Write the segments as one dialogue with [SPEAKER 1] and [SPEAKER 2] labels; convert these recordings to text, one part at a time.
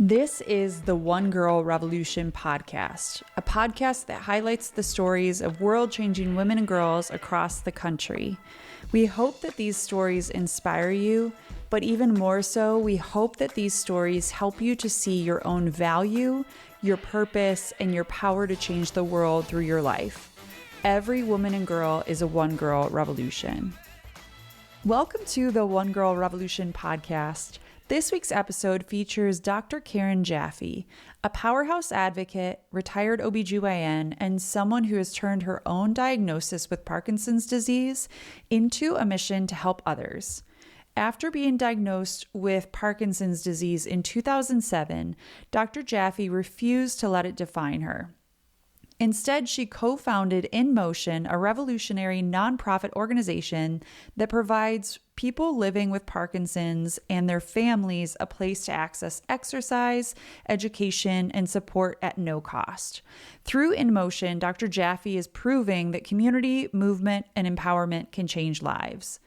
[SPEAKER 1] This is the One Girl Revolution podcast, a podcast that highlights the stories of world-changing women and girls across the country. We hope that these stories inspire you, but even more so, we hope that these stories help you to see your own value, your purpose, and your power to change the world through your life. Every woman and girl is a One Girl Revolution. Welcome to the One Girl Revolution podcast. This week's episode features Dr. Karen Jaffe, a powerhouse advocate, retired OB-GYN, and someone who has turned her own diagnosis with Parkinson's disease into a mission to help others. After being diagnosed with Parkinson's disease in 2007, Dr. Jaffe refused to let it define her. Instead, she co-founded InMotion, a revolutionary nonprofit organization that provides people living with Parkinson's and their families a place to access exercise, education, and support at no cost. Through InMotion, Dr. Jaffe is proving that community, movement, and empowerment can change lives.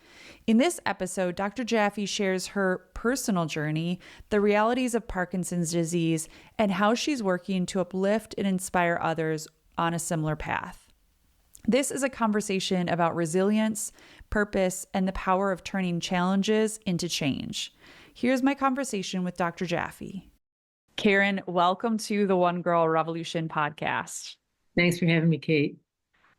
[SPEAKER 1] In this episode, Dr. Jaffe shares her personal journey, the realities of Parkinson's disease, and how she's working to uplift and inspire others on a similar path. This is a conversation about resilience, purpose, and the power of turning challenges into change. Here's my conversation with Dr. Jaffe. Karen, welcome to the One Girl Revolution podcast.
[SPEAKER 2] Thanks for having me, Kate.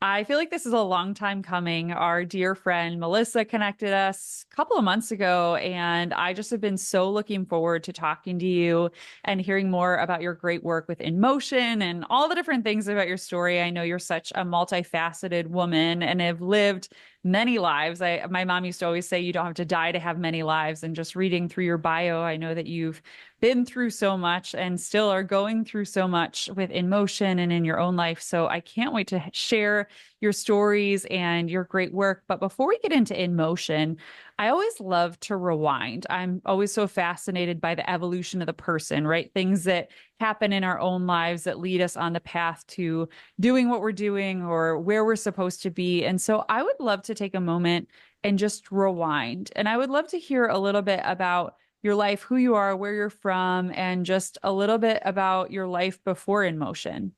[SPEAKER 1] I feel like this is a long time coming. Our dear friend Melissa connected us a couple of months ago, and I just have been so looking forward to talking to you and hearing more about your great work with InMotion and all the different things about your story. I know you're such a multifaceted woman and have lived many lives. My mom used to always say you don't have to die to have many lives. And just reading through your bio, I know that you've been through so much and still are going through so much with InMotion and in your own life. So I can't wait to share your stories and your great work. But before we get into InMotion, I always love to rewind. I'm always so fascinated by the evolution of the person, right? Things that happen in our own lives that lead us on the path to doing what we're doing or where we're supposed to be. And so I would love to take a moment and just rewind. And I would love to hear a little bit about your life, who you are, where you're from, and just a little bit about your life before InMotion.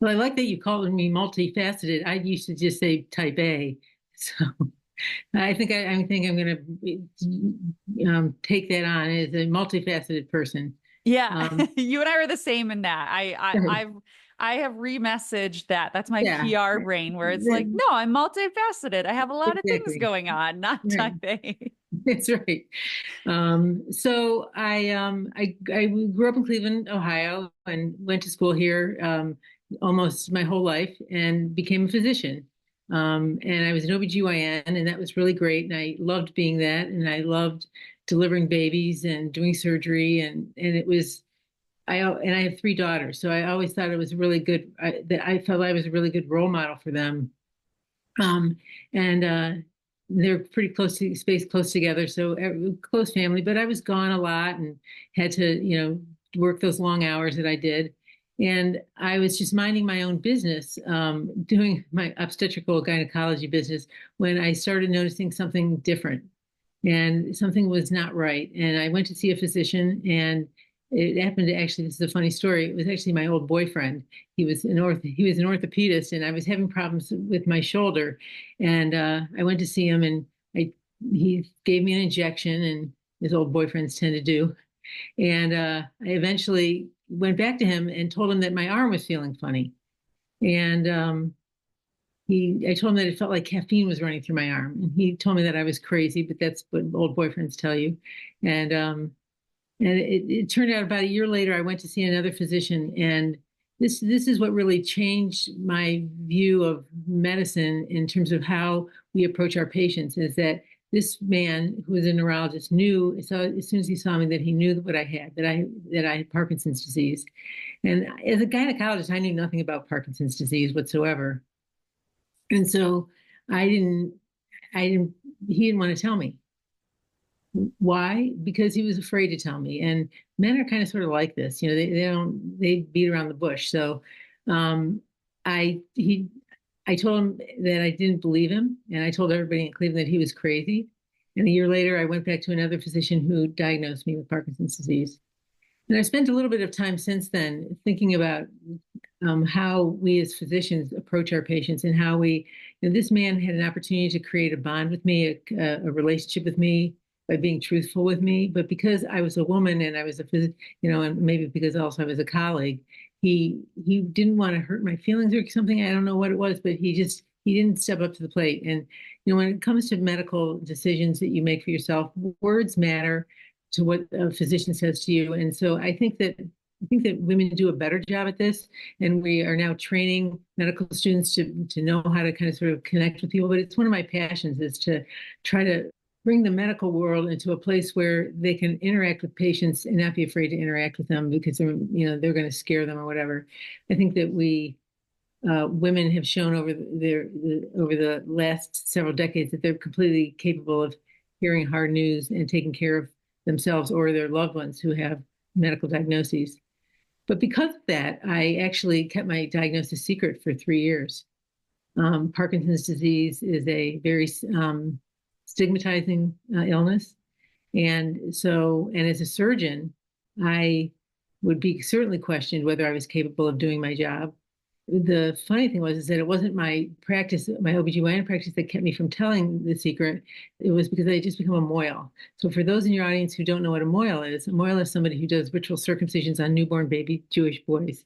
[SPEAKER 2] Well, I like that you called me multifaceted. I used to just say type A. So I think I'm going to take that on as a multifaceted person.
[SPEAKER 1] Yeah, you and I are the same in that. I have remessaged that. That's my PR brain where it's like, no, I'm multifaceted. I have a lot of things going on, not type A.
[SPEAKER 2] That's right. So I grew up in Cleveland, Ohio, and went to school here almost my whole life and became a physician. And I was an OB-GYN, and that was really great. And I loved being that, and I loved delivering babies and doing surgery. And it was, I have 3 daughters, so I always thought it was really good. I felt I was a really good role model for them. And they're pretty spaced close together, so close family. But I was gone a lot and had to, work those long hours that I did. And I was just minding my own business, doing my obstetrical gynecology business, when I started noticing something different and something was not right. And I went to see a physician, and it happened to this is a funny story. It was actually my old boyfriend. He was an orthopedist, and I was having problems with my shoulder. And I went to see him, and he gave me an injection, and his old boyfriends tend to do. And I eventually went back to him and told him that my arm was feeling funny. And I told him that it felt like caffeine was running through my arm. And he told me that I was crazy, but that's what old boyfriends tell you. And it turned out about a year later, I went to see another physician. And this is what really changed my view of medicine in terms of how we approach our patients, is that this man, who was a neurologist, knew, so as soon as he saw me, that he knew what I had, that I had Parkinson's disease. And as a gynecologist, I knew nothing about Parkinson's disease whatsoever. And so he didn't want to tell me. Why? Because he was afraid to tell me. And men are kind of sort of like this, they beat around the bush. So I told him that I didn't believe him, and I told everybody in Cleveland that he was crazy. And a year later, I went back to another physician who diagnosed me with Parkinson's disease. And I spent a little bit of time since then thinking about how we as physicians approach our patients and how this man had an opportunity to create a bond with me, a relationship with me by being truthful with me. But because I was a woman and I was and maybe because also I was a colleague, he didn't want to hurt my feelings or something. I don't know what it was, but he didn't step up to the plate. And, when it comes to medical decisions that you make for yourself, words matter to what a physician says to you. And so I think that women do a better job at this, and we are now training medical students to know how to kind of sort of connect with people. But it's one of my passions is to try to bring the medical world into a place where they can interact with patients and not be afraid to interact with them because they're going to scare them or whatever. I think that women have shown over the last several decades that they're completely capable of hearing hard news and taking care of themselves or their loved ones who have medical diagnoses. But because of that, I actually kept my diagnosis secret for 3 years. Parkinson's disease is a very stigmatizing illness. And as a surgeon, I would be certainly questioned whether I was capable of doing my job. The funny thing was that it wasn't my practice, my OB-GYN practice, that kept me from telling the secret. It was because I had just become a moil. So for those in your audience who don't know what a moil is somebody who does ritual circumcisions on newborn baby Jewish boys.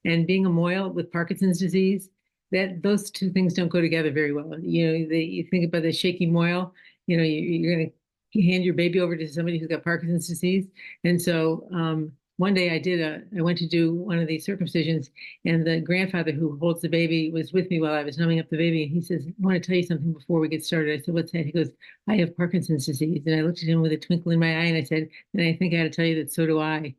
[SPEAKER 2] And being a moil with Parkinson's disease, those two things don't go together very well. You think about the shaky moil, you're going to hand your baby over to somebody who's got Parkinson's disease. And so one day I went to do one of these circumcisions, and the grandfather who holds the baby was with me while I was numbing up the baby. And he says, "I want to tell you something before we get started." I said, "What's that?" He goes, "I have Parkinson's disease." And I looked at him with a twinkle in my eye and I said, "And I think I had to tell you that so do I."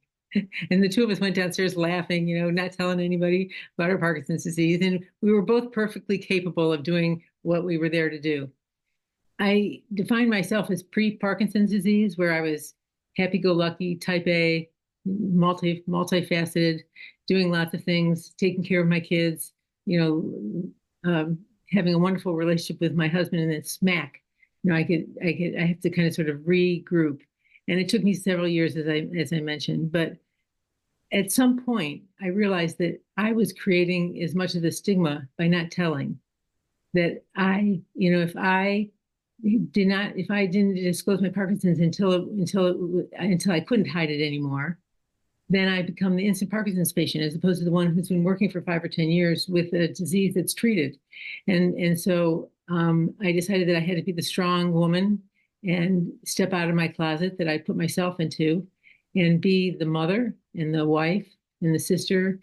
[SPEAKER 2] And the two of us went downstairs laughing, not telling anybody about our Parkinson's disease. And we were both perfectly capable of doing what we were there to do. I defined myself as pre-Parkinson's disease, where I was happy-go-lucky, type A, multifaceted, doing lots of things, taking care of my kids, having a wonderful relationship with my husband, and then smack, I have to kind of sort of regroup. And it took me several years, as I mentioned, but at some point I realized that I was creating as much of the stigma by not telling. That if I didn't disclose my Parkinson's until I couldn't hide it anymore, then I become the instant Parkinson's patient, as opposed to the one who's been working for 5 or 10 years with a disease that's treated. And so I decided that I had to be the strong woman and step out of my closet that I put myself into and be the mother and the wife and the sister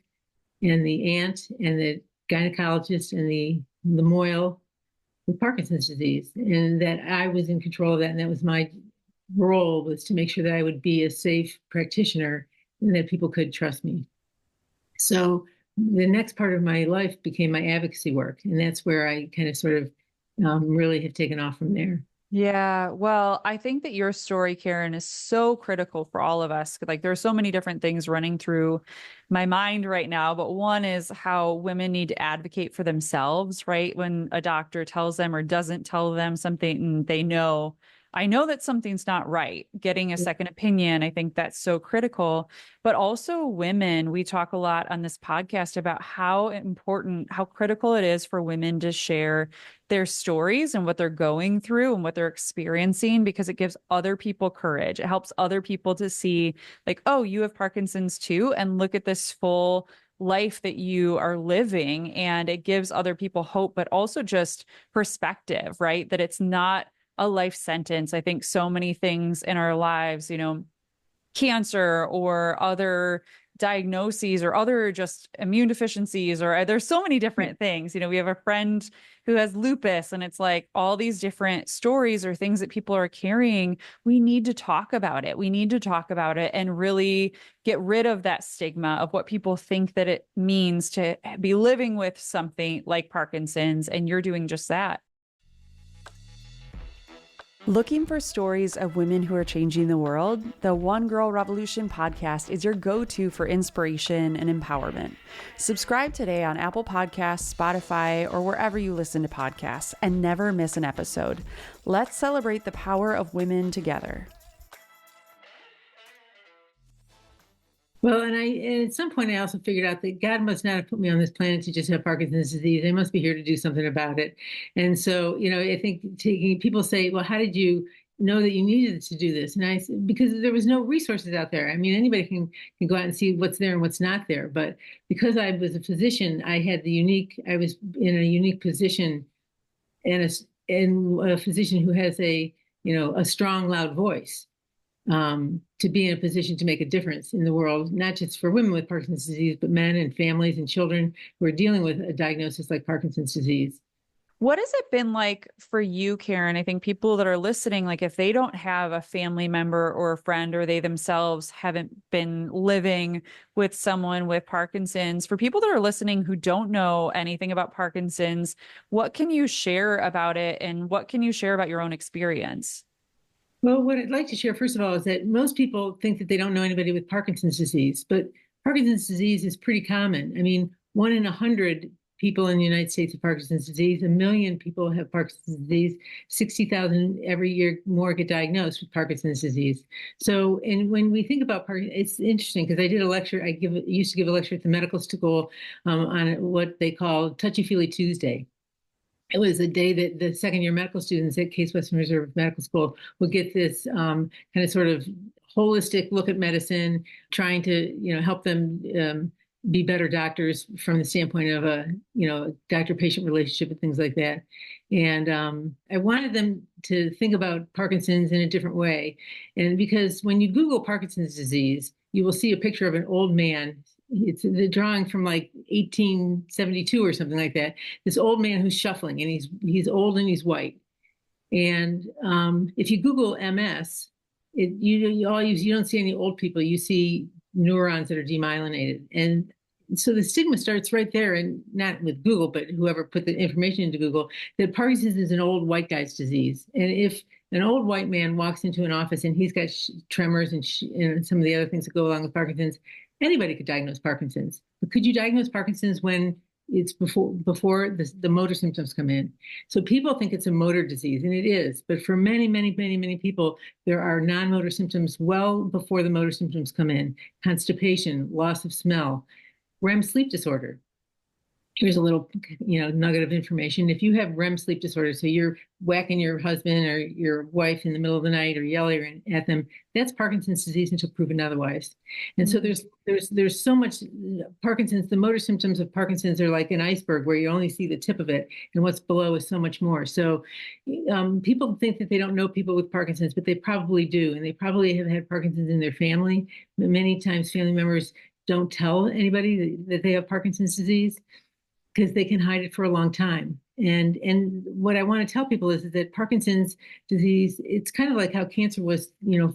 [SPEAKER 2] and the aunt and the gynecologist and the moil with Parkinson's disease. And that I was in control of that. And that was my role, was to make sure that I would be a safe practitioner and that people could trust me. So the next part of my life became my advocacy work. And that's where I kind of sort of really have taken off from there.
[SPEAKER 1] Yeah, well, I think that your story, Karen, is so critical for all of us. Like, there are so many different things running through my mind right now, but one is how women need to advocate for themselves, right? When a doctor tells them or doesn't tell them something, and I know that something's not right. Getting a second opinion, I think that's so critical. But also women, we talk a lot on this podcast about how important, how critical it is for women to share their stories and what they're going through and what they're experiencing, because it gives other people courage. It helps other people to see, like, oh, you have Parkinson's too, and look at this full life that you are living. And it gives other people hope, but also just perspective, right? That it's not a life sentence. I think so many things in our lives, cancer or other diagnoses or other just immune deficiencies, or there's so many different things. We have a friend who has lupus, and it's like all these different stories or things that people are carrying. We need to talk about it. We need to talk about it and really get rid of that stigma of what people think that it means to be living with something like Parkinson's. And you're doing just that. Looking for stories of women who are changing the world? The One Girl Revolution podcast is your go-to for inspiration and empowerment. Subscribe today on Apple Podcasts, Spotify, or wherever you listen to podcasts, and never miss an episode. Let's celebrate the power of women together.
[SPEAKER 2] Well, and at some point I also figured out that God must not have put me on this planet to just have Parkinson's disease. I must be here to do something about it. And so, I think taking people say, well, how did you know that you needed to do this? And I said, because there was no resources out there. I mean, anybody can go out and see what's there and what's not there. But because I was a physician, I was in a unique position and a physician who has a strong, loud voice to be in a position to make a difference in the world, not just for women with Parkinson's disease, but men and families and children who are dealing with a diagnosis like Parkinson's disease.
[SPEAKER 1] What has it been like for you, Karen? I think people that are listening, like if they don't have a family member or a friend, or they themselves haven't been living with someone with Parkinson's, for people that are listening who don't know anything about Parkinson's, what can you share about it? And what can you share about your own experience?
[SPEAKER 2] Well, what I'd like to share, first of all, is that most people think that they don't know anybody with Parkinson's disease, but Parkinson's disease is pretty common. I mean, 1 in 100 people in the United States have Parkinson's disease. 1 million people have Parkinson's disease. 60,000 every year more get diagnosed with Parkinson's disease. So, and when we think about Parkinson's, it's interesting because I did a lecture. Used to give a lecture at the medical school on what they call Touchy-Feely Tuesday. It was a day that the second year medical students at Case Western Reserve Medical School would get this kind of sort of holistic look at medicine, trying to help them be better doctors from the standpoint of a doctor-patient relationship and things like that. And I wanted them to think about Parkinson's in a different way, and because when you Google Parkinson's disease, you will see a picture of an old man. It's the drawing from like 1872 or something like that. This old man who's shuffling, and he's old and he's white. And if you Google MS, you don't see any old people. You see neurons that are demyelinated, and so the stigma starts right there, and not with Google, but whoever put the information into Google, that Parkinson's is an old white guy's disease. And if an old white man walks into an office and he's got tremors and some of the other things that go along with Parkinson's, anybody could diagnose Parkinson's. But could you diagnose Parkinson's when it's before the motor symptoms come in? So people think it's a motor disease, and it is. But for many, many, many, many people, there are non-motor symptoms well before the motor symptoms come in: constipation, loss of smell, REM sleep disorder. Here's a little, nugget of information. If you have REM sleep disorder, so you're whacking your husband or your wife in the middle of the night or yelling at them, that's Parkinson's disease until proven otherwise. And so there's so much Parkinson's. The motor symptoms of Parkinson's are like an iceberg where you only see the tip of it, and what's below is so much more. So people think that they don't know people with Parkinson's, but they probably do, and they probably have had Parkinson's in their family. Many times, family members don't tell anybody that they have Parkinson's disease because they can hide it for a long time. And what I want to tell people is that Parkinson's disease, it's kind of like how cancer was,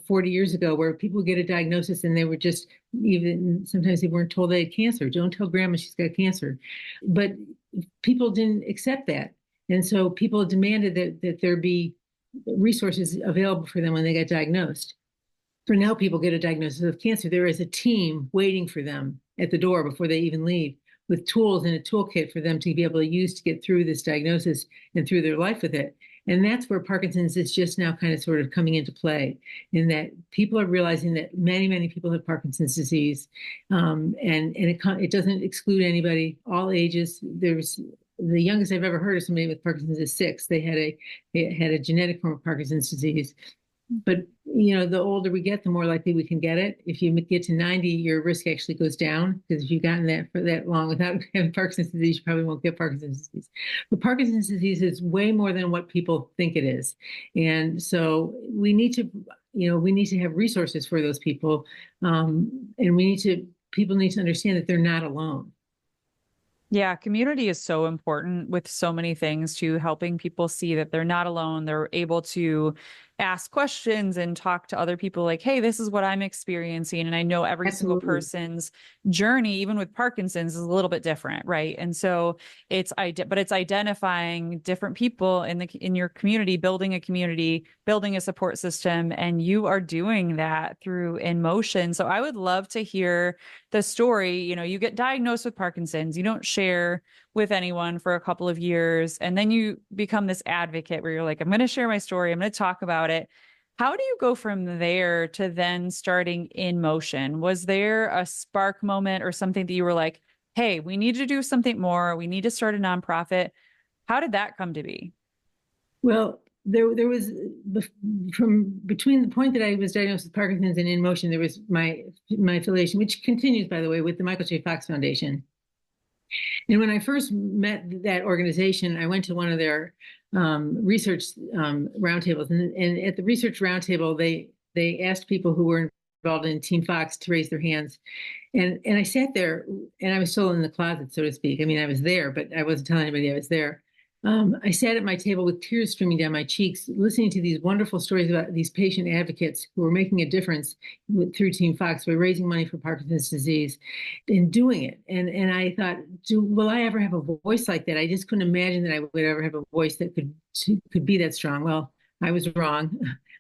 [SPEAKER 2] 40 years ago, where people would get a diagnosis and they were just, even sometimes they weren't told they had cancer. Don't tell grandma she's got cancer. But people didn't accept that. And so people demanded that there be resources available for them when they got diagnosed. For now, people get a diagnosis of cancer, there is a team waiting for them at the door before they even leave, with tools and a toolkit for them to be able to use to get through this diagnosis and through their life with it. And that's where Parkinson's is just now kind of sort of coming into play, in that people are realizing that many, many people have Parkinson's disease. And it doesn't exclude anybody, all ages. There's the youngest I've ever heard of somebody with Parkinson's is 6. They had a genetic form of Parkinson's disease. But the older we get, the more likely we can get it. If you get to 90, your risk actually goes down, because if you've gotten that for that long without having Parkinson's disease, you probably won't get Parkinson's disease. But Parkinson's disease is way more than what people think it is. And so we need to have resources for those people. And people need to understand that they're not alone.
[SPEAKER 1] Yeah, community is so important with so many things, to helping people see that they're not alone. They're able to ask questions and talk to other people like, hey, this is what I'm experiencing. And I know every single
[SPEAKER 2] Absolutely.
[SPEAKER 1] person's journey, even with Parkinson's, is a little bit different, right? And so it's identifying different people in your community, building a community, building a support system, and you are doing that through InMotion. So I would love to hear the story. You get diagnosed with Parkinson's, you don't share with anyone for a couple of years, and then you become this advocate where you're like, I'm going to share my story, I'm going to talk about it. How do you go from there to then starting InMotion? Was there a spark moment or something that you were like, hey, we need to do something more. We need to start a nonprofit. How did that come to be?
[SPEAKER 2] Well, there was from between the point that I was diagnosed with Parkinson's and InMotion, there was my affiliation, which continues, by the way, with the Michael J. Fox Foundation. And when I first met that organization, I went to one of their research roundtables, and at the research roundtable, they asked people who were involved in Team Fox to raise their hands, and I sat there, and I was still in the closet, so to speak. I mean, I was there, but I wasn't telling anybody I was there. I sat at my table with tears streaming down my cheeks, listening to these wonderful stories about these patient advocates who were making a difference through Team Fox by raising money for Parkinson's disease and doing it. And I thought, will I ever have a voice like that? I just couldn't imagine that I would ever have a voice that could be that strong. Well, I was wrong.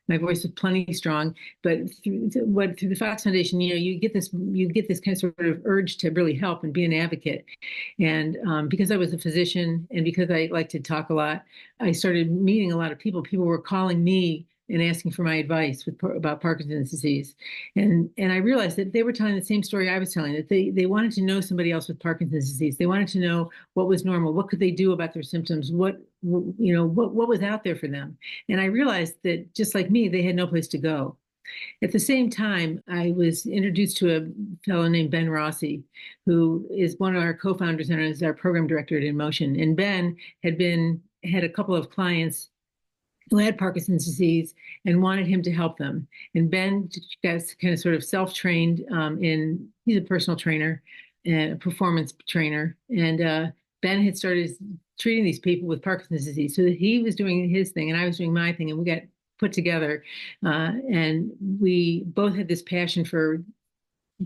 [SPEAKER 2] My voice was plenty strong, but through the Fox Foundation, you get this kind of sort of urge to really help and be an advocate. And because I was a physician and because I like to talk a lot, I started meeting a lot of people. People were calling me and asking for my advice about Parkinson's disease. And I realized that they were telling the same story I was telling, that they wanted to know somebody else with Parkinson's disease. They wanted to know what was normal, what could they do about their symptoms, what was out there for them. And I realized that just like me, they had no place to go. At the same time, I was introduced to a fellow named Ben Rossi, who is one of our co-founders and is our program director at InMotion. And Ben had a couple of clients who had Parkinson's disease and wanted him to help them. And Ben got kind of sort of self-trained he's a personal trainer and a performance trainer. And Ben had started treating these people with Parkinson's disease. So that he was doing his thing and I was doing my thing, and we got put together. And we both had this passion for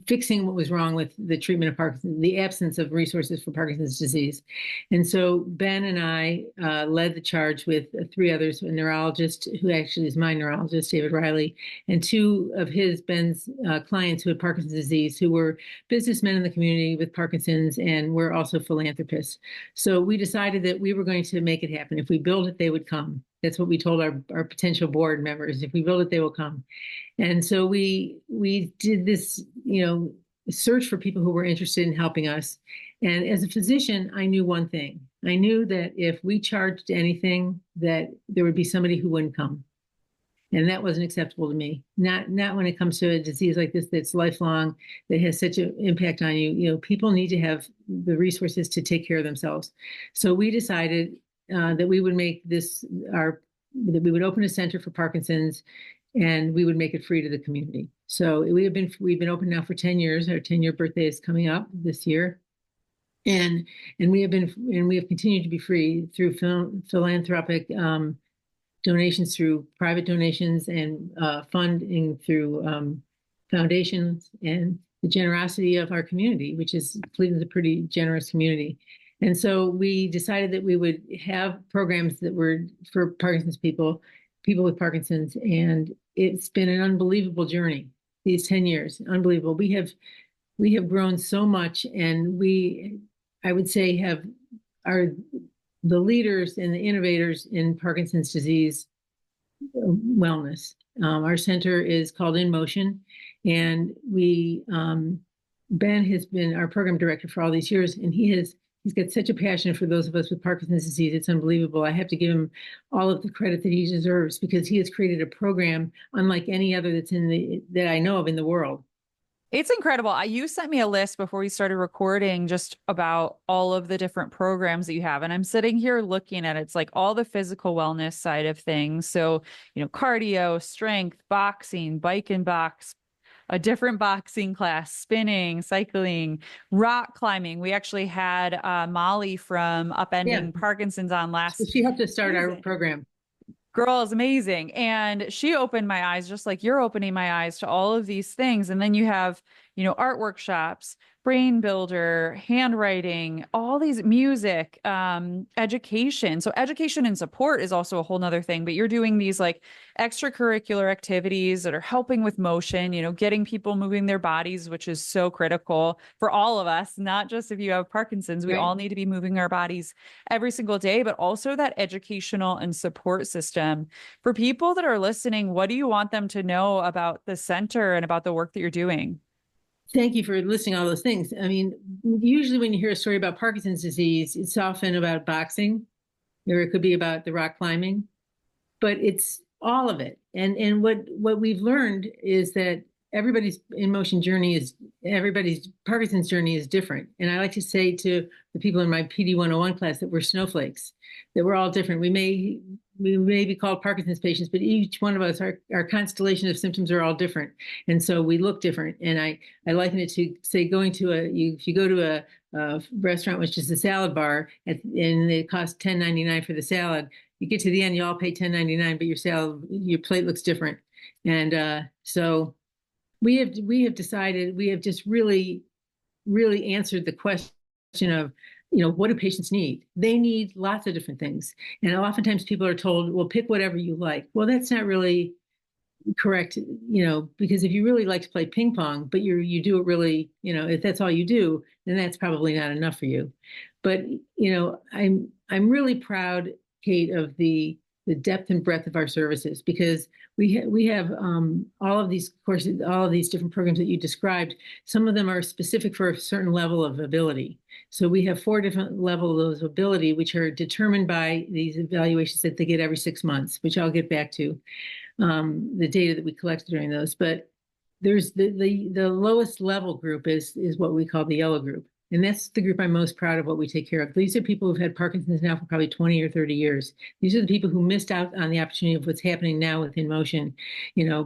[SPEAKER 2] fixing what was wrong with the treatment of Parkinson's, the absence of resources for Parkinson's disease. And so Ben and I led the charge with three others, a neurologist who actually is my neurologist, David Riley, and two of Ben's clients who had Parkinson's disease, who were businessmen in the community with Parkinson's and were also philanthropists. So we decided that we were going to make it happen. If we build it, they would come. That's what we told our potential board members. If we build it, they will come. And so we did this, search for people who were interested in helping us. And as a physician, I knew one thing. I knew that if we charged anything, that there would be somebody who wouldn't come. And that wasn't acceptable to me. Not when it comes to a disease like this that's lifelong, that has such an impact on you. People need to have the resources to take care of themselves. So we decided that we would make that we would open a center for Parkinson's, and we would make it free to the community. So we've been open now for 10 years. Our 10-year birthday is coming up this year. And we have continued to be free through philanthropic donations, through private donations, and funding through foundations, and the generosity of our community, which is Cleveland's a pretty generous community. And so we decided that we would have programs that were for Parkinson's people with Parkinson's, and it's been an unbelievable journey. These 10 years, unbelievable. We have grown so much, and I would say, are the leaders and the innovators in Parkinson's disease wellness. Our center is called InMotion, and Ben has been our program director for all these years, and he's got such a passion for those of us with Parkinson's disease. It's unbelievable. I have to give him all of the credit that he deserves, because he has created a program unlike any other that I know of in the world.
[SPEAKER 1] It's incredible. You sent me a list before we started recording just about all of the different programs that you have. And I'm sitting here looking at it. It's like all the physical wellness side of things. So, cardio, strength, boxing, bike and box, a different boxing class, spinning, cycling, rock climbing. We actually had Molly from Upending Parkinson's on last.
[SPEAKER 2] So she helped us start our program.
[SPEAKER 1] Girl is amazing. And she opened my eyes, just like you're opening my eyes to all of these things. And then you have, art workshops, brain builder, handwriting, all these music, education. So education and support is also a whole nother thing, but you're doing these like extracurricular activities that are helping with motion, getting people moving their bodies, which is so critical for all of us, not just if you have Parkinson's. We
[SPEAKER 2] Right.
[SPEAKER 1] all need to be moving our bodies every single day, but also that educational and support system. For people that are listening, what do you want them to know about the center and about the work that you're doing?
[SPEAKER 2] Thank you for listing all those things. I mean, usually when you hear a story about Parkinson's disease, it's often about boxing, or it could be about the rock climbing, but it's all of it. And what we've learned is that everybody's Parkinson's journey is different. And I like to say to the people in my PD 101 class that we're snowflakes, that we're all different. We may be called Parkinson's patients, but each one of us, our constellation of symptoms are all different. And so we look different. And I liken it to say if you go to a restaurant, which is a salad bar, and it costs $10.99 for the salad, you get to the end, you all pay $10.99, but your plate looks different. And so we have decided, we have just really, really answered the question of, what do patients need? They need lots of different things. And oftentimes people are told, well, pick whatever you like. Well, that's not really correct, because if you really like to play ping pong, but you do it really, if that's all you do, then that's probably not enough for you. But, I'm really proud, Kate, of the depth and breadth of our services, because we have all of these courses, all of these different programs that you described. Some of them are specific for a certain level of ability. So we have 4 different levels of ability, which are determined by these evaluations that they get every 6 months, which I'll get back to, the data that we collected during those. But there's the lowest level group is what we call the yellow group. And that's the group I'm most proud of what we take care of. These are people who've had Parkinson's now for probably 20 or 30 years. These are the people who missed out on the opportunity of what's happening now with InMotion,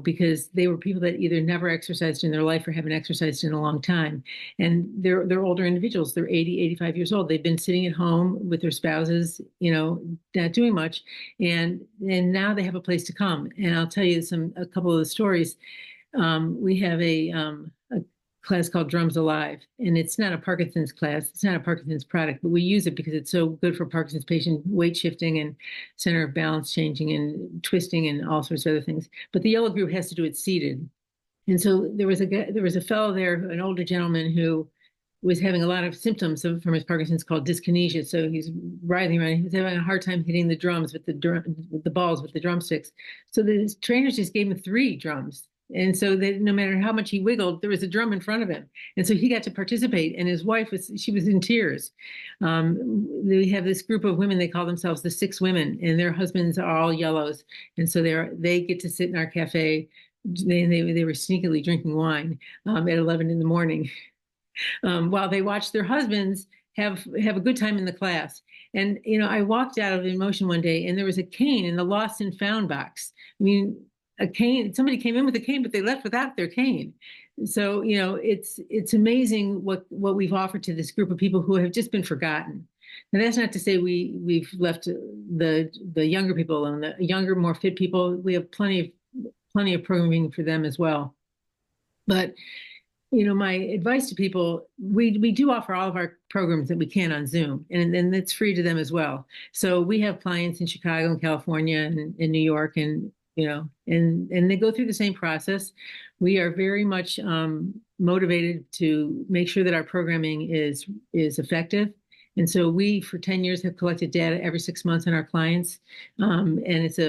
[SPEAKER 2] because they were people that either never exercised in their life or haven't exercised in a long time. And they're older individuals. They're 80, 85 years old. They've been sitting at home with their spouses, not doing much. And now they have a place to come. And I'll tell you a couple of the stories. We have a class called Drums Alive, and it's not a Parkinson's class. It's not a Parkinson's product, but we use it because it's so good for Parkinson's patient weight shifting and center of balance changing and twisting and all sorts of other things. But the yellow group has to do it seated. And so there was a fellow there, an older gentleman who was having a lot of symptoms from his Parkinson's called dyskinesia. So he's writhing around. He was having a hard time hitting the drums with the balls with the drumsticks. So the trainers just gave him 3 drums. And so that no matter how much he wiggled, there was a drum in front of him. And so he got to participate. And his wife she was in tears. They have this group of women, they call themselves the 6 women, and their husbands are all yellows. And so they get to sit in our cafe. They were sneakily drinking wine at 11 in the morning while they watch their husbands have a good time in the class. And, I walked out of InMotion one day and there was a cane in the lost and found box. I mean, a cane, somebody came in with a cane, but they left without their cane. So, it's amazing what we've offered to this group of people who have just been forgotten. And that's not to say we've left the younger people alone, the younger, more fit people. We have plenty of programming for them as well. But, my advice to people, we do offer all of our programs that we can on Zoom, and it's free to them as well. So we have clients in Chicago and California and in New York, and and they go through the same process. We are very much motivated to make sure that our programming is effective. And so we, for 10 years, have collected data every 6 months on our clients. And it's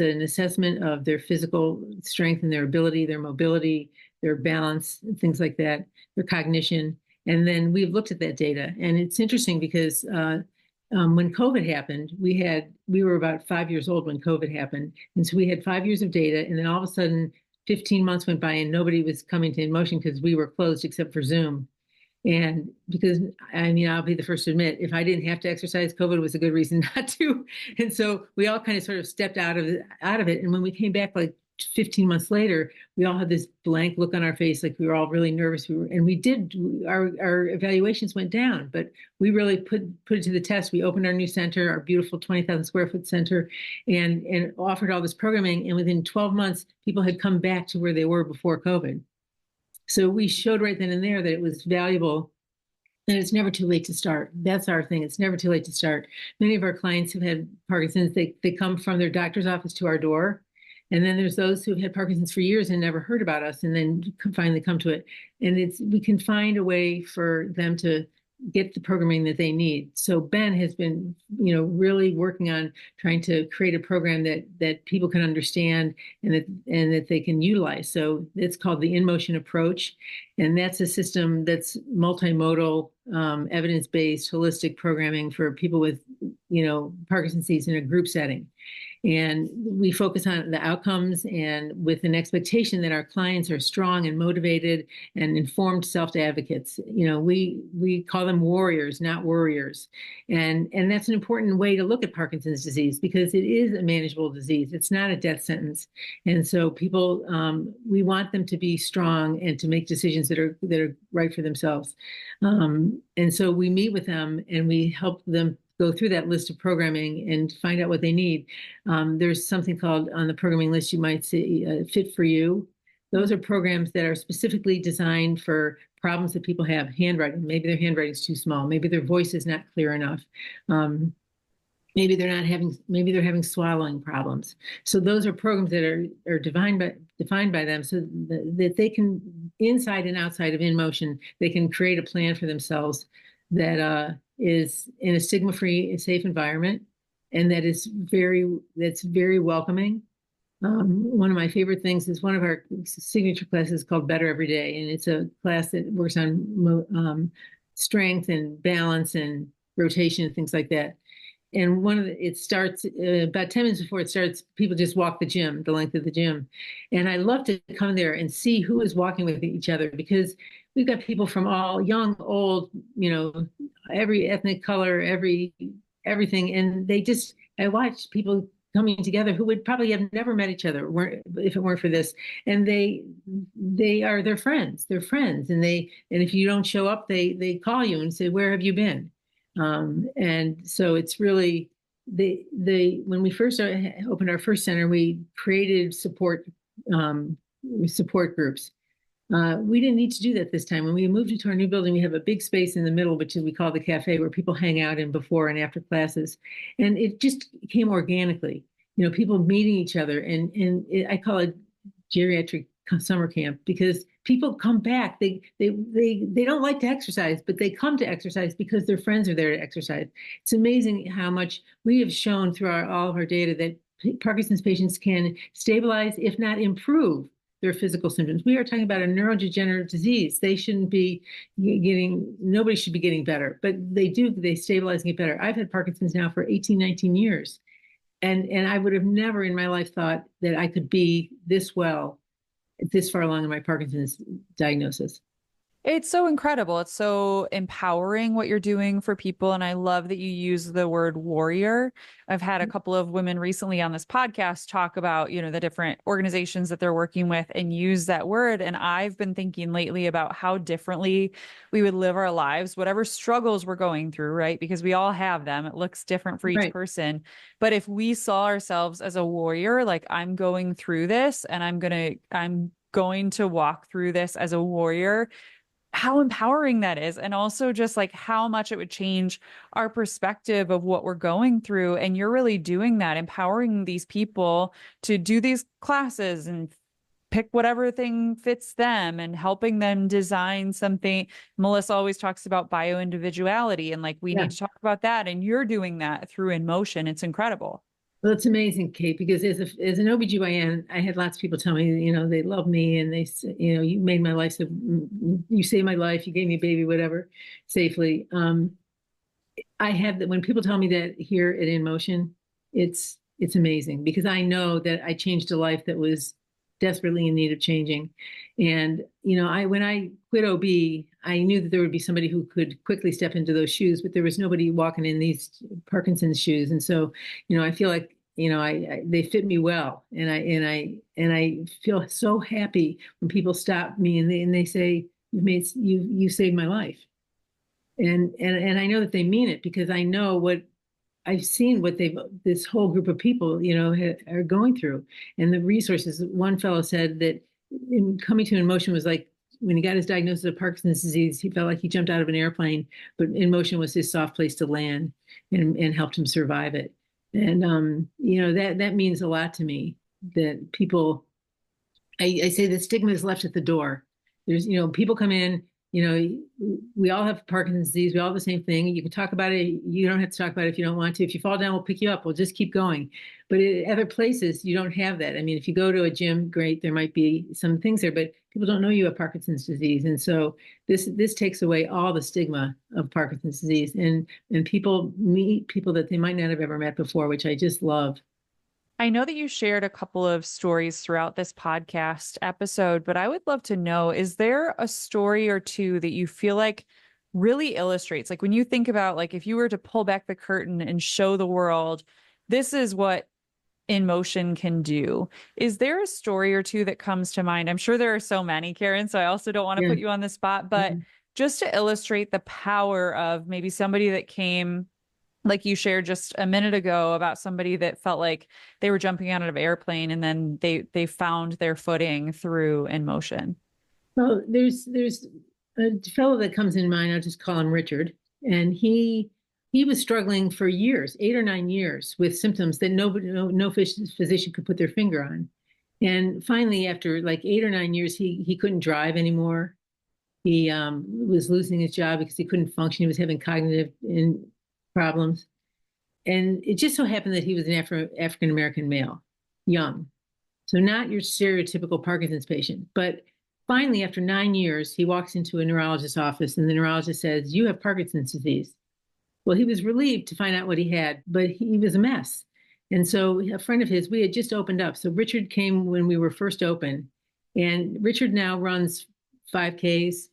[SPEAKER 2] an assessment of their physical strength and their ability, their mobility, their balance, things like that, their cognition. And then we've looked at that data. And it's interesting because when COVID happened, we were about 5 years old when COVID happened. And so we had 5 years of data. And then all of a sudden, 15 months went by and nobody was coming to InMotion because we were closed except for Zoom. And because, I'll be the first to admit, if I didn't have to exercise, COVID was a good reason not to. And so we all kind of sort of stepped out of it. And when we came back like 15 months later, we all had this blank look on our face, like we were all really nervous. Our evaluations went down, but we really put it to the test. We opened our new center, our beautiful 20,000 square foot center, and offered all this programming. And within 12 months, people had come back to where they were before COVID. So we showed right then and there that it was valuable. And it's never too late to start. That's our thing. It's never too late to start. Many of our clients who've had Parkinson's, they come from their doctor's office to our door. And then there's those who've had Parkinson's for years and never heard about us and then finally come to it. And we can find a way for them to get the programming that they need. So Ben has been, really working on trying to create a program that people can understand and that they can utilize. So it's called the InMotion approach. And that's a system that's multimodal, evidence-based, holistic programming for people with, Parkinson's disease in a group setting. And we focus on the outcomes and with an expectation that our clients are strong and motivated and informed self-advocates. We call them warriors, not worriers. And that's an important way to look at Parkinson's disease because it is a manageable disease. It's not a death sentence. And so people, we want them to be strong and to make decisions that are right for themselves. And so we meet with them and we help them go through that list of programming and find out what they need. There's something called on the programming list, you might see Fit for You. Those are programs that are specifically designed for problems that people have. Handwriting, maybe their handwriting's too small. Maybe their voice is not clear enough. Maybe they're having swallowing problems. So those are programs that are defined by them so that they can, inside and outside of InMotion, they can create a plan for themselves that is in a stigma-free, safe environment, and that's very welcoming. One of my favorite things is one of our signature classes called Better Every Day, and it's a class that works on strength and balance and rotation and things like that. And it starts about 10 minutes before it starts, people just walk the length of the gym. And I love to come there and see who is walking with each other because we've got people from all young, old, every ethnic color, everything. And I watch people coming together who would probably have never met each other if it weren't for this. And they're friends. They're friends. And if you don't show up, they call you and say, "Where have you been?" And so it's really when we first opened our first center, we created support groups. We didn't need to do that this time. When we moved into our new building, we have a big space in the middle, which we call the cafe, where people hang out in before and after classes. And it just came organically, people meeting each other. And I call it geriatric summer camp because people come back. They don't like to exercise, but they come to exercise because their friends are there to exercise. It's amazing how much we have shown through all of our data that Parkinson's patients can stabilize, if not improve, their physical symptoms. We are talking about a neurodegenerative disease. Nobody should be getting better, but they stabilize and get better. I've had Parkinson's now for 18, 19 years. And I would have never in my life thought that I could be this far along in my Parkinson's diagnosis.
[SPEAKER 1] It's so incredible. It's so empowering what you're doing for people. And I love that you use the word warrior. I've had a couple of women recently on this podcast talk about, the different organizations that they're working with and use that word. And I've been thinking lately about how differently we would live our lives, whatever struggles we're going through, right? Because we all have them. It looks different for each person. But if we saw ourselves as a warrior, like I'm going through this and I'm going to walk through this as a warrior, how empowering that is. And also just like how much it would change our perspective of what we're going through. And you're really doing that, empowering these people to do these classes and pick whatever thing fits them and helping them design something. Melissa always talks about bio-individuality and we need to talk about that. And you're doing that through InMotion. It's incredible.
[SPEAKER 2] Well, it's amazing, Kate, because as an OB-GYN, I had lots of people tell me, they love me and they, you made my life, you saved my life, you gave me a baby, whatever, safely. I have that when people tell me that here at InMotion, it's amazing because I know that I changed a life that was desperately in need of changing. And, when I quit OB, I knew that there would be somebody who could quickly step into those shoes, but there was nobody walking in these Parkinson's shoes. And so, I feel like, they fit me well. And I feel so happy when people stop me and they say, you saved my life. And I know that they mean it because I know I've seen what this whole group of people, are going through and the resources. One fellow said that coming to InMotion was like when he got his diagnosis of Parkinson's disease, he felt like he jumped out of an airplane, but InMotion was his soft place to land and helped him survive it. And that means a lot to me, that people, I say the stigma is left at the door. There's, people come in, we all have Parkinson's disease. We all have the same thing. You can talk about it. You don't have to talk about it if you don't want to. If you fall down, we'll pick you up. We'll just keep going. But at other places, you don't have that. I mean, if you go to a gym, great, there might be some things there, but people don't know you have Parkinson's disease. And so this takes away all the stigma of Parkinson's disease. And people meet people that they might not have ever met before, which I just love.
[SPEAKER 1] I know that you shared a couple of stories throughout this podcast episode, but I would love to know, is there a story or two that you feel like really illustrates, like when you think about, like, if you were to pull back the curtain and show the world, this is what InMotion can do. Is there a story or two that comes to mind? I'm sure there are so many, Karen, so I also don't want to put you on the spot, but just to illustrate the power of maybe somebody that came, like you shared just a minute ago, about somebody that felt like they were jumping out of an airplane and then they found their footing through InMotion.
[SPEAKER 2] Well, there's a fellow that comes in mind. I'll just call him Richard, and he was struggling for years, 8 or 9 years, with symptoms that no physician could put their finger on. And finally, after like 8 or 9 years, he couldn't drive anymore. He was losing his job because he couldn't function. He was having cognitive problems. And it just so happened that he was an African-American male, young. So not your stereotypical Parkinson's patient. But finally, after 9 years, he walks into a neurologist's office and the neurologist says, "You have Parkinson's disease." Well, he was relieved to find out what he had, but he was a mess. And so a friend of his, we had just opened up. So Richard came when we were first open. And Richard now runs 5Ks.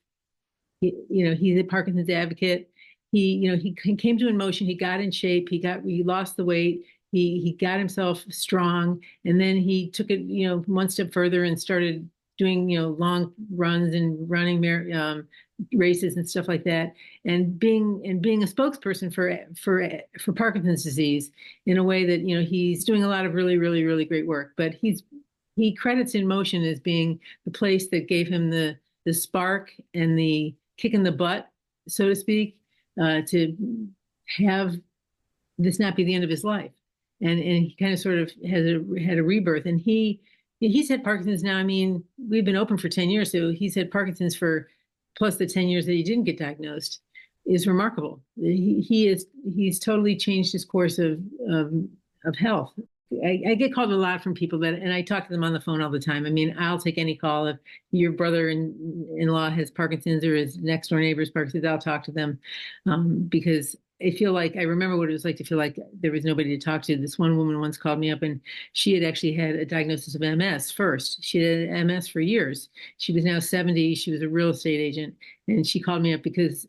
[SPEAKER 2] He's a Parkinson's advocate. He came to InMotion. He got in shape. He lost the weight. He got himself strong, and then he took it one step further and started doing long runs and running races and stuff like that, and being a spokesperson for Parkinson's disease in a way that he's doing a lot of really, really, really great work. But he credits InMotion as being the place that gave him the spark and the kick in the butt, so to speak, to have this not be the end of his life. And he kind of sort of had a rebirth. And he's had Parkinson's now. I mean, we've been open for 10 years, so he's had Parkinson's for plus the 10 years that he didn't get diagnosed is remarkable. He's totally changed his course of health. I get called a lot from people and I talk to them on the phone all the time. I mean, I'll take any call. If your brother-in-law has Parkinson's or his next door neighbor's Parkinson's, I'll talk to them because I feel like I remember what it was like to feel like there was nobody to talk to. This one woman once called me up and she had actually had a diagnosis of MS first. She had MS for years. She was now 70. She was a real estate agent. And she called me up because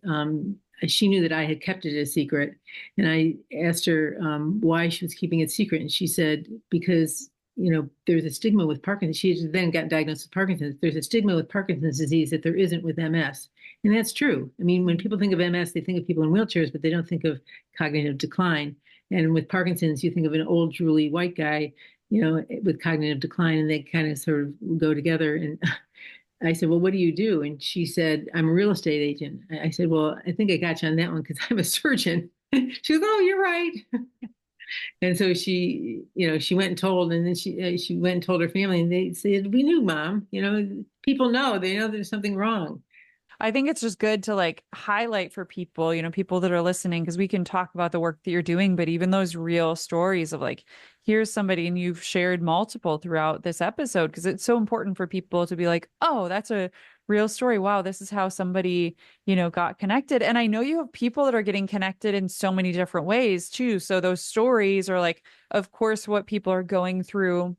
[SPEAKER 2] she knew that I had kept it a secret. And I asked her why she was keeping it secret. And she said, because, there's a stigma with Parkinson's. She had then got diagnosed with Parkinson's. There's a stigma with Parkinson's disease that there isn't with MS. And that's true. I mean, when people think of MS, they think of people in wheelchairs, but they don't think of cognitive decline. And with Parkinson's, you think of an old, drooly white guy, with cognitive decline, and they kind of sort of go together. And I said, "Well, what do you do?" And she said, "I'm a real estate agent." I said, "Well, I think I got you on that one because I'm a surgeon." She goes, "Oh, you're right." And so she went and told, and then she went and told her family, and they said, "We knew, Mom. People know. They know there's something wrong."
[SPEAKER 1] I think it's just good to like highlight for people, people that are listening, because we can talk about the work that you're doing, but even those real stories of like, here's somebody, and you've shared multiple throughout this episode, because it's so important for people to be like, oh, that's a real story. Wow, this is how somebody, got connected. And I know you have people that are getting connected in so many different ways too. So those stories are like, of course, what people are going through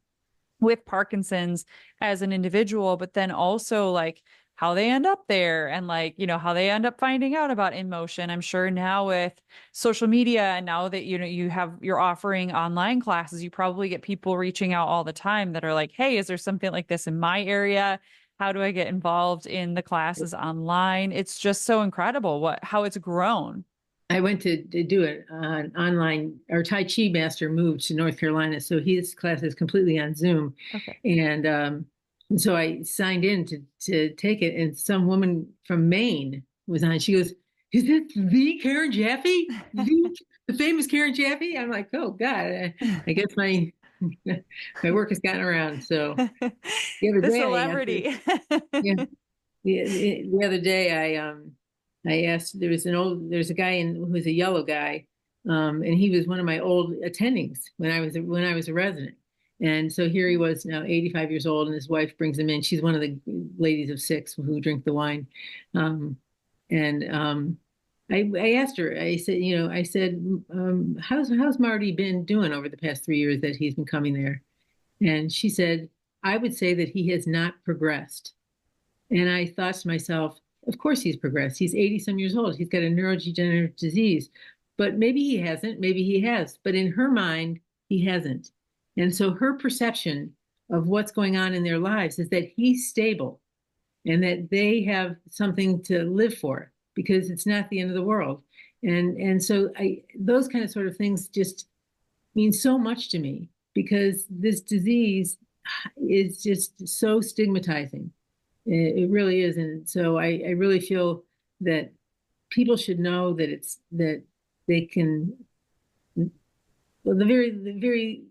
[SPEAKER 1] with Parkinson's as an individual, but then also like how they end up there and like, how they end up finding out about InMotion. I'm sure now with social media and now that, you're offering online classes, you probably get people reaching out all the time that are like, hey, is there something like this in my area? How do I get involved in the classes online? It's just so incredible how it's grown.
[SPEAKER 2] I went to do it online. Our Tai Chi master moved to North Carolina, so his class is completely on Zoom.
[SPEAKER 1] Okay.
[SPEAKER 2] And And so I signed in to take it, and some woman from Maine was on. She goes, "Is this the Karen Jaffe? The famous Karen Jaffe?" I'm like, "Oh God, I guess my my work has gotten around." So the other
[SPEAKER 1] The
[SPEAKER 2] day I asked her,
[SPEAKER 1] celebrity.
[SPEAKER 2] yeah, the other day I asked, there's a guy who's a yellow guy, and he was one of my old attendings when I was a resident. And so here he was now 85 years old, and his wife brings him in. She's one of the ladies of six who drink the wine. Um, and I asked her, I said, how's Marty been doing over the past 3 years that he's been coming there? And she said, I would say that he has not progressed. And I thought to myself, of course he's progressed. He's 80 some years old. He's got a neurodegenerative disease. But maybe he hasn't, maybe he has. But in her mind, he hasn't. And so her perception of what's going on in their lives is that he's stable and that they have something to live for because it's not the end of the world. And so those kind of sort of things just mean so much to me because this disease is just so stigmatizing. It really is. And so I really feel that people should know that that they can, well, the very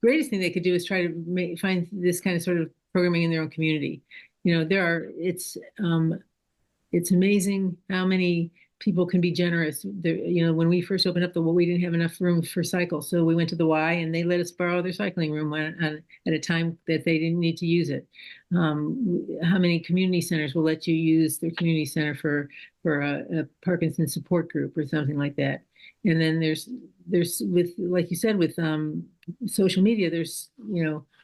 [SPEAKER 2] greatest thing they could do is try to find this kind of sort of programming in their own community. It's amazing how many people can be generous. When we first opened up we didn't have enough room for cycles, so we went to the Y, and they let us borrow their cycling room at a time that they didn't need to use it. How many community centers will let you use their community center for a Parkinson support group or something like that? And then there's with, like you said, with social media,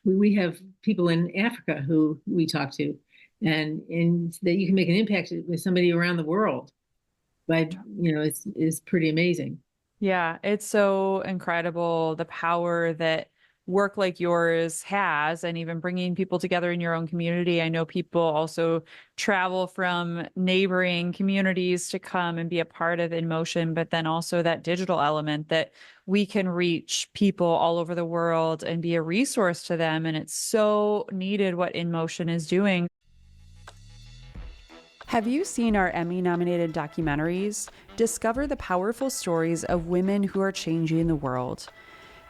[SPEAKER 2] we have people in Africa who we talk to, and that you can make an impact with somebody around the world by, is pretty amazing.
[SPEAKER 1] Yeah, it's so incredible the power that work like yours has, and even bringing people together in your own community. I know people also travel from neighboring communities to come and be a part of InMotion, but then also that digital element that we can reach people all over the world and be a resource to them. And it's so needed what InMotion is doing. Have you seen our Emmy-nominated documentaries? Discover the powerful stories of women who are changing the world.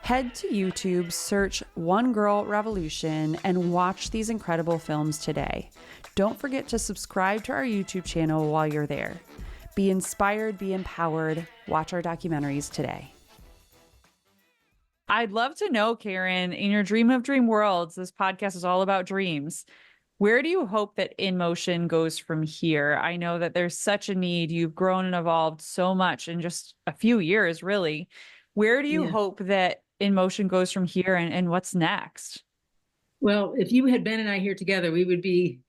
[SPEAKER 1] Head to YouTube, search One Girl Revolution, and watch these incredible films today. Don't forget to subscribe to our YouTube channel while you're there. Be inspired, be empowered. Watch our documentaries today. I'd love to know, Karen, in your dream of dream worlds, this podcast is all about dreams. Where do you hope that InMotion goes from here? I know that there's such a need. You've grown and evolved so much in just a few years, really. Where do you
[SPEAKER 2] Yeah.
[SPEAKER 1] hope that InMotion goes from here, and what's next?
[SPEAKER 2] Well, if you had Ben and I here together, we would be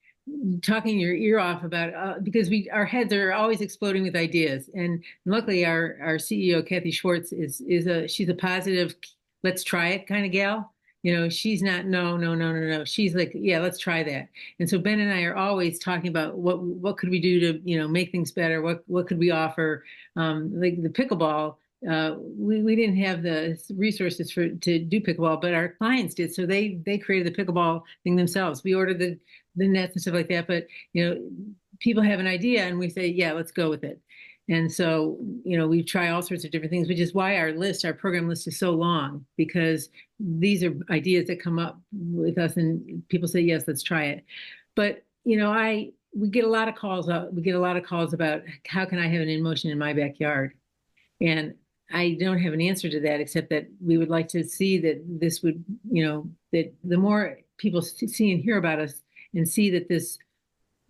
[SPEAKER 2] talking your ear off about because our heads are always exploding with ideas. And luckily, our CEO Kathy Schwartz she's a positive, let's try it kind of gal. She's not no no no no no. She's like, yeah, let's try that. And so Ben and I are always talking about what could we do to make things better. What could we offer? Like the pickleball. We didn't have the resources to do pickleball, but our clients did. So they created the pickleball thing themselves. We ordered the nets and stuff like that. But people have an idea, and we say, yeah, let's go with it. And so we try all sorts of different things, which is why our program list is so long, because these are ideas that come up with us, and people say, yes, let's try it. But we get a lot of calls out. We get a lot of calls about how can I have an InMotion in my backyard, and I don't have an answer to that, except that we would like to see that this would, that the more people see and hear about us and see that this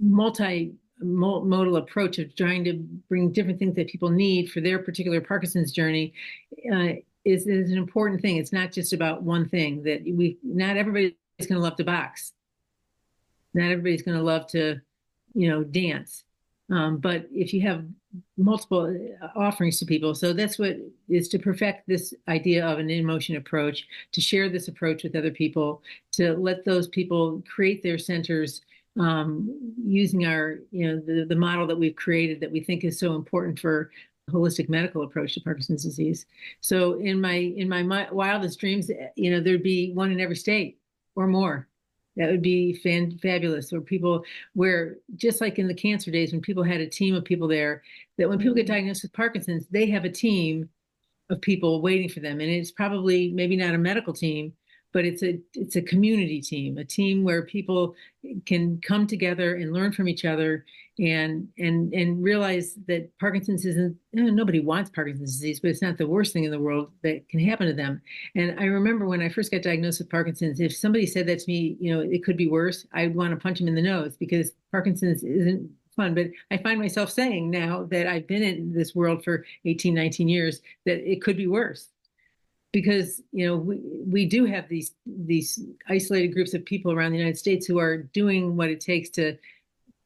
[SPEAKER 2] multimodal approach of trying to bring different things that people need for their particular Parkinson's journey is an important thing. It's not just about one thing. Not everybody's going to love to box. Not everybody's going to love to, dance. But if you have multiple offerings to people, so that's what is to perfect this idea of an InMotion approach, to share this approach with other people, to let those people create their centers using the model that we've created that we think is so important for a holistic medical approach to Parkinson's disease. So in my wildest dreams, there'd be one in every state or more. That would be fabulous. Or people where, just like in the cancer days, when people had a team of people there, that when people get diagnosed with Parkinson's, they have a team of people waiting for them. And it's probably maybe not a medical team, but it's a community team, a team where people can come together and learn from each other and realize that Parkinson's isn't, nobody wants Parkinson's disease, but it's not the worst thing in the world that can happen to them. And I remember when I first got diagnosed with Parkinson's, if somebody said that to me, it could be worse, I'd want to punch them in the nose, because Parkinson's isn't fun. But I find myself saying now that I've been in this world for 18, 19 years, that it could be worse. Because we do have these isolated groups of people around the United States who are doing what it takes to,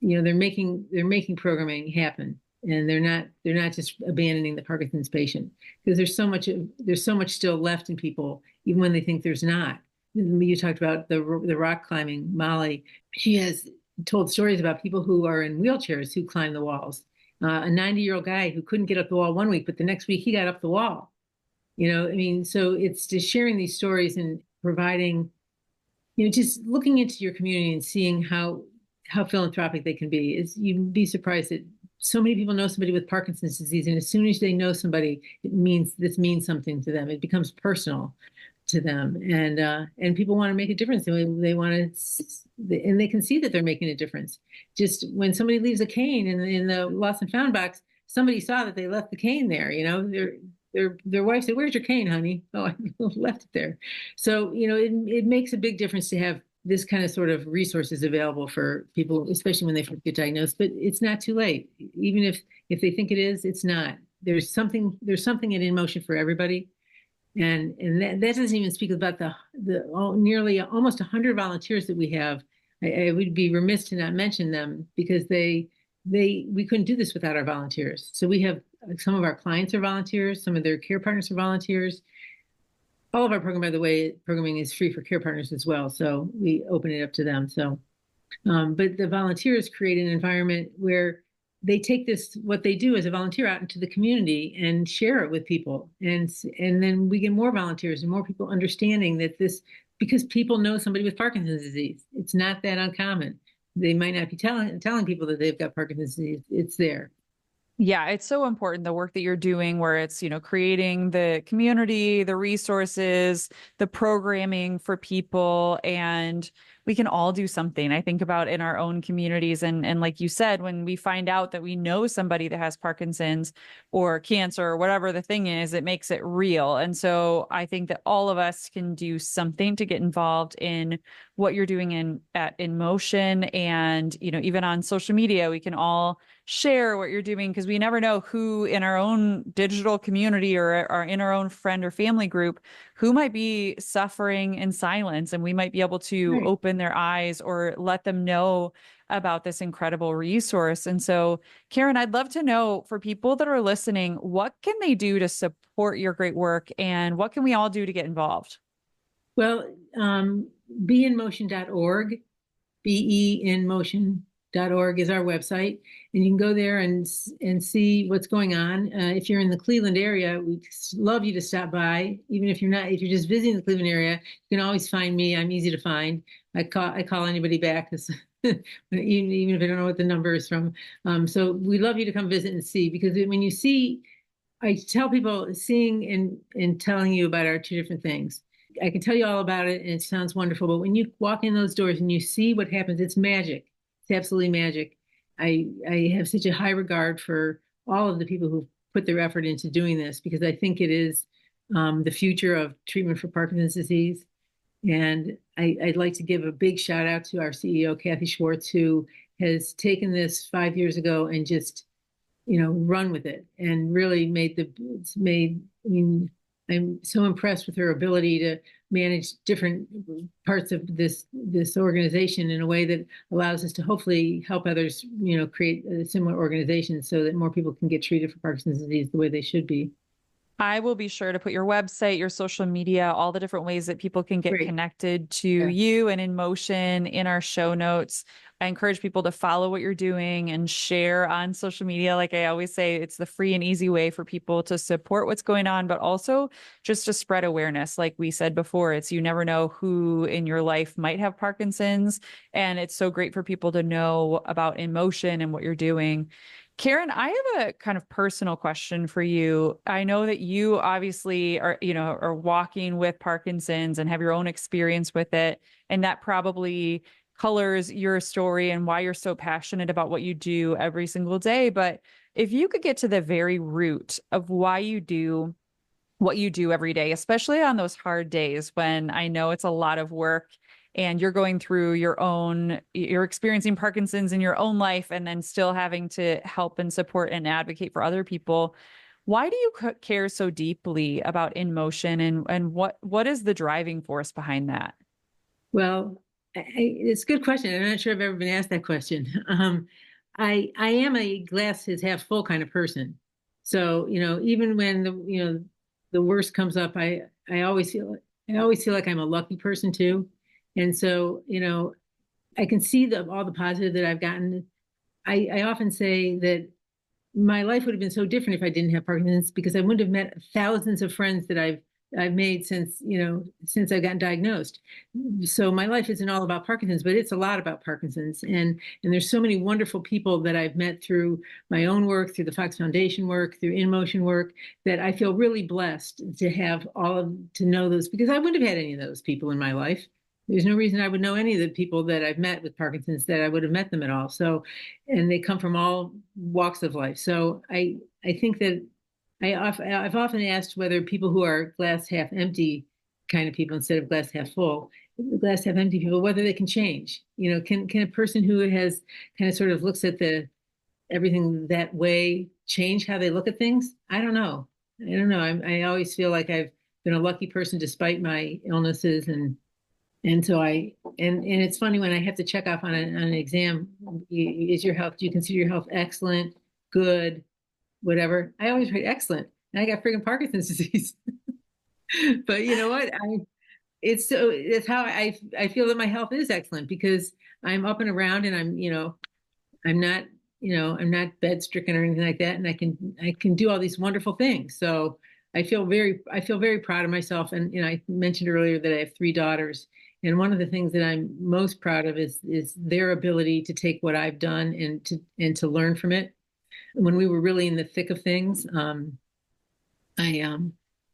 [SPEAKER 2] they're making programming happen, and they're not just abandoning the Parkinson's patient, because there's so much still left in people, even when they think there's not. You talked about the rock climbing, Molly. She has told stories about people who are in wheelchairs who climb the walls. A 90-year-old guy who couldn't get up the wall one week, but the next week he got up the wall. So it's just sharing these stories and providing, just looking into your community and seeing how philanthropic they can be. You'd be surprised that so many people know somebody with Parkinson's disease, and as soon as they know somebody, this means something to them. It becomes personal to them, and people want to make a difference. They want to, and they can see that they're making a difference. Just when somebody leaves a cane in the lost and found box, somebody saw that they left the cane there. Their wife said, "Where's your cane, honey?" "Oh, I left it there." So, it makes a big difference to have this kind of sort of resources available for people, especially when they first get diagnosed. But it's not too late. Even if they think it is, it's not. There's something in InMotion for everybody. And that doesn't even speak about the nearly almost 100 volunteers that we have. I would be remiss to not mention them, because we couldn't do this without our volunteers. So we have, some of our clients are volunteers, some of their care partners are volunteers. All of our programming is free for care partners as well. So we open it up to them. So, but the volunteers create an environment where they take what they do as a volunteer, out into the community and share it with people. And then we get more volunteers and more people understanding that because people know somebody with Parkinson's disease. It's not that uncommon. They might not be telling people that they've got Parkinson's disease. It's there.
[SPEAKER 1] Yeah, it's so important, the work that you're doing, where it's, creating the community, the resources, the programming for people, and we can all do something. I think about in our own communities. And like you said, when we find out that we know somebody that has Parkinson's or cancer or whatever the thing is, it makes it real. And so I think that all of us can do something to get involved in what you're doing at InMotion. And, even on social media, we can all share what you're doing, because we never know who in our own digital community or in our own friend or family group who might be suffering in silence, and we might be able to open their eyes or let them know about this incredible resource. And so, Karen, I'd love to know, for people that are listening, what can they do to support your great work, and what can we all do to get involved?
[SPEAKER 2] Well, beinmotion.org, beinmotion.org is our website, and you can go there and see what's going on. If you're in the Cleveland area, we'd love you to stop by. Even if you're just visiting the Cleveland area, you can always find me. I'm easy to find. I call anybody back, even if I don't know what the number is from. So we'd love you to come visit and see, because when you see, I tell people, seeing and telling you about our two different things. I can tell you all about it, and it sounds wonderful, but when you walk in those doors and you see what happens, it's magic. It's absolutely magic. I have such a high regard for all of the people who put their effort into doing this, because I think it is the future of treatment for Parkinson's disease. And I'd like to give a big shout out to our CEO, Kathy Schwartz, who has taken this 5 years ago and just, run with it, and really I'm so impressed with her ability to manage different parts of this organization in a way that allows us to hopefully help others, create a similar organization so that more people can get treated for Parkinson's disease the way they should be.
[SPEAKER 1] I will be sure to put your website, your social media, all the different ways that people can get
[SPEAKER 2] Great.
[SPEAKER 1] connected to
[SPEAKER 2] Yeah.
[SPEAKER 1] you and InMotion in our show notes. I encourage people to follow what you're doing and share on social media. Like I always say, it's the free and easy way for people to support what's going on, but also just to spread awareness. Like we said before, it's you never know who in your life might have Parkinson's. And it's so great for people to know about InMotion and what you're doing. Karen, I have a kind of personal question for you. I know that you obviously are walking with Parkinson's and have your own experience with it, and that probably colors your story and why you're so passionate about what you do every single day. But if you could get to the very root of why you do what you do every day, especially on those hard days when I know it's a lot of work and you're going through you're experiencing Parkinson's in your own life and then still having to help and support and advocate for other people. Why do you care so deeply about InMotion and what is the driving force behind that?
[SPEAKER 2] Well, it's a good question. I'm not sure I've ever been asked that question. I am a glass is half full kind of person. So, even when the worst comes up, I always feel like I'm a lucky person too. And so, I can see all the positive that I've gotten. I often say that my life would have been so different if I didn't have Parkinson's because I wouldn't have met thousands of friends that I've made since I've gotten diagnosed. So my life isn't all about Parkinson's, but it's a lot about Parkinson's. And there's so many wonderful people that I've met through my own work, through the Fox Foundation work, through InMotion work, that I feel really blessed to have to know those because I wouldn't have had any of those people in my life. There's no reason I would know any of the people that I've met with Parkinson's that I would have met them at all. So, and they come from all walks of life. So I think that I've often asked whether people who are glass half empty kind of people instead of glass half full, glass half empty people, whether they can change. Can a person who has kind of sort of looks at everything that way change how they look at things? I don't know. I don't know. I always feel like I've been a lucky person despite my illnesses and so and it's funny when I have to check off on an exam, is your health, do you consider your health excellent, good, whatever? I always write excellent. And I got friggin' Parkinson's disease. But you know what? It's how I feel that my health is excellent because I'm up and around and I'm not, I'm not bed stricken or anything like that. And I can do all these wonderful things. So I feel very proud of myself. And, I mentioned earlier that I have three daughters. And one of the things that I'm most proud of is their ability to take what I've done and to learn from it. When we were really in the thick of things, I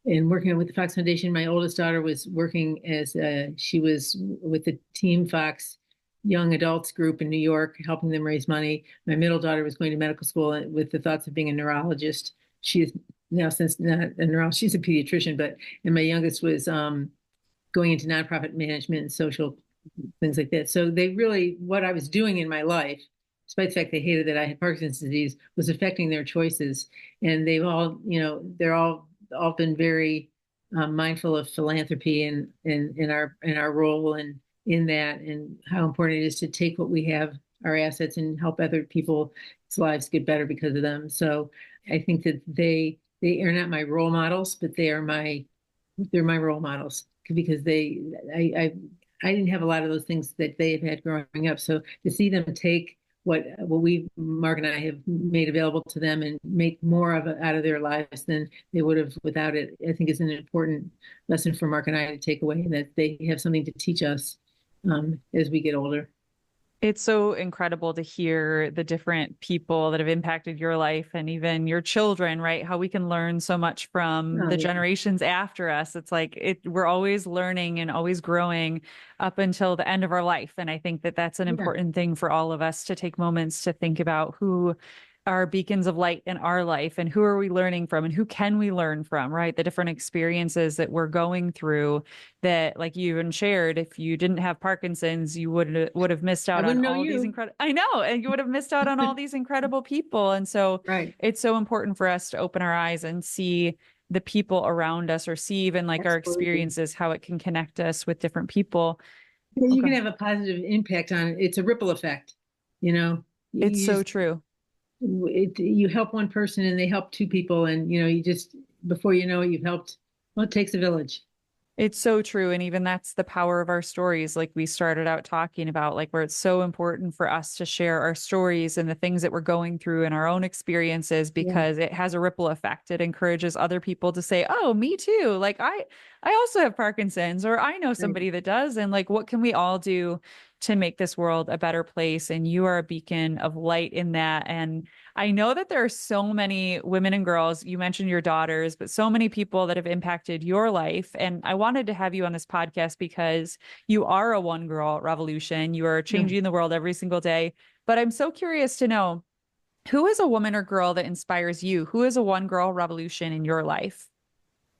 [SPEAKER 2] in working with the Fox Foundation, my oldest daughter was working she was with the Team Fox young adults group in New York, helping them raise money. My middle daughter was going to medical school with the thoughts of being a neurologist. She is now since not a neurologist, she's a pediatrician, and my youngest was going into nonprofit management and social things like that. So what I was doing in my life, despite the fact they hated that I had Parkinson's disease, was affecting their choices. And they've all, they're all been very mindful of philanthropy and in our role and in that, and how important it is to take what we have, our assets, and help other people's lives get better because of them. So I think that they are not my role models, but they're my role models because I didn't have a lot of those things that they have had growing up. So to see them take what Mark and I have made available to them and make more of it out of their lives than they would have without it, I think is an important lesson for Mark and I to take away, and that they have something to teach us as we get older.
[SPEAKER 1] It's so incredible to hear the different people that have impacted your life and even your children, right? How we can learn so much from the generations after us. It's like we're always learning and always growing up until the end of our life. And I think that that's an important thing for all of us to take moments to think about who are beacons of light in our life and who are we learning from and who can we learn from, right? The different experiences that we're going through that, like you even shared, if you didn't have Parkinson's, you would have missed out on all these incredible, I know, and you would have missed out on all these incredible people. And so it's so important for us to open our eyes and see the people around us, or see even like our experiences, how it can connect us with different people.
[SPEAKER 2] You can have a positive impact on it. It's a ripple effect,
[SPEAKER 1] It's so true.
[SPEAKER 2] You help one person and they help two people, and before you know it, you've helped. Well, it takes a village.
[SPEAKER 1] It's so true. And even that's the power of our stories, like we started out talking about, like where it's so important for us to share our stories and the things that we're going through and our own experiences,
[SPEAKER 2] Yeah,
[SPEAKER 1] because it has a ripple effect. It encourages other people to say, oh, me too. Like I also have Parkinson's, or I know
[SPEAKER 2] right.
[SPEAKER 1] somebody that does. And like, what can we all do to make this world a better place? And you are a beacon of light in that. And I know that there are so many women and girls, you mentioned your daughters, but so many people that have impacted your life. And I wanted to have you on this podcast because you are a one girl revolution. You are
[SPEAKER 2] Yeah.
[SPEAKER 1] changing the world every single day. But I'm so curious to know, who is a woman or girl that inspires you? Who is a one girl revolution in your life?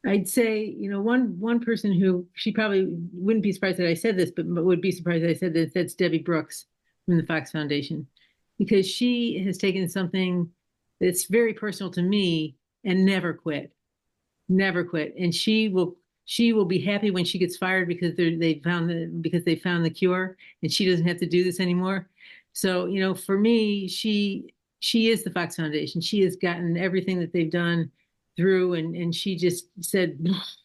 [SPEAKER 2] I'd say, one person who she probably wouldn't be surprised that I said this, but would be surprised that I said this. That's Debbie Brooks from the Fox Foundation, because she has taken something that's very personal to me and never quit. And she will be happy when she gets fired because they found the cure, and she doesn't have to do this anymore. So, for me, she is the Fox Foundation. She has gotten everything that they've done through, and she just said,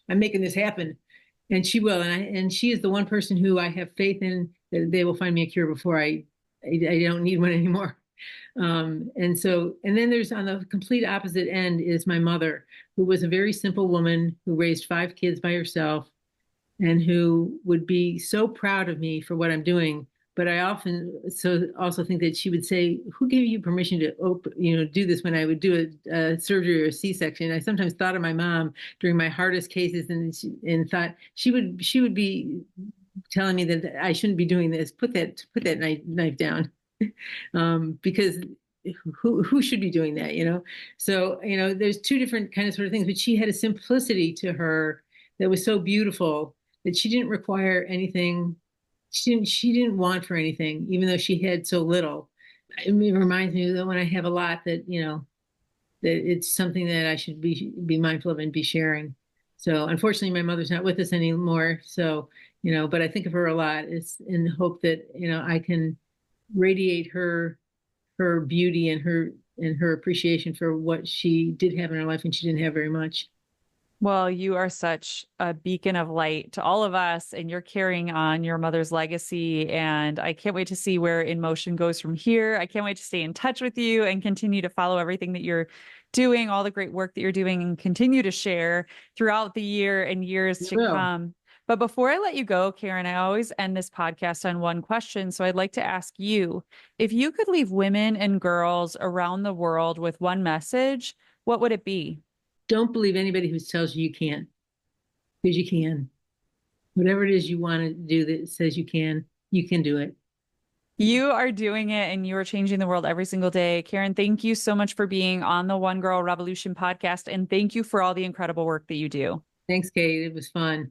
[SPEAKER 2] I'm making this happen. And she will. And she is the one person who I have faith in that they will find me a cure before I don't need one anymore. And then there's, on the complete opposite end, is my mother, who was a very simple woman who raised 5 kids by herself and who would be so proud of me for what I'm doing. But I often also think that she would say, "Who gave you permission to do this?" When I would do a surgery or a C-section, I sometimes thought of my mom during my hardest cases, and thought she would be telling me that I shouldn't be doing this. Put that knife down, because who should be doing that? So there's two different kind of sort of things, but she had a simplicity to her that was so beautiful that she didn't require anything. She didn't want for anything, even though she had so little. It reminds me that when I have a lot, that it's something that I should be mindful of and be sharing. So unfortunately, my mother's not with us anymore. So, but I think of her a lot. It's in the hope that, I can radiate her beauty and her appreciation for what she did have in her life, and she didn't have very much.
[SPEAKER 1] Well, you are such a beacon of light to all of us, and you're carrying on your mother's legacy. And I can't wait to see where InMotion goes from here. I can't wait to stay in touch with you and continue to follow everything that you're doing, all the great work that you're doing, and continue to share throughout the year and years
[SPEAKER 2] You
[SPEAKER 1] to
[SPEAKER 2] will.
[SPEAKER 1] come. But before I let you go, Karen, I always end this podcast on one question. So I'd like to ask you, if you could leave women and girls around the world with one message, what would it be?
[SPEAKER 2] Don't believe anybody who tells you you can't, because you can. Whatever it is you want to do that says you can do it.
[SPEAKER 1] You are doing it and you are changing the world every single day. Karen, thank you so much for being on the One Girl Revolution podcast. And thank you for all the incredible work that you do.
[SPEAKER 2] Thanks, Kate. It was fun.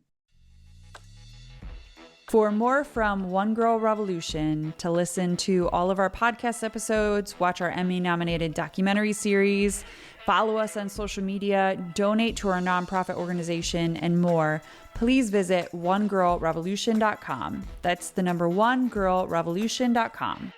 [SPEAKER 1] For more from One Girl Revolution, to listen to all of our podcast episodes, watch our Emmy-nominated documentary series, follow us on social media, donate to our nonprofit organization, and more, please visit onegirlrevolution.com. That's the number onegirlrevolution.com.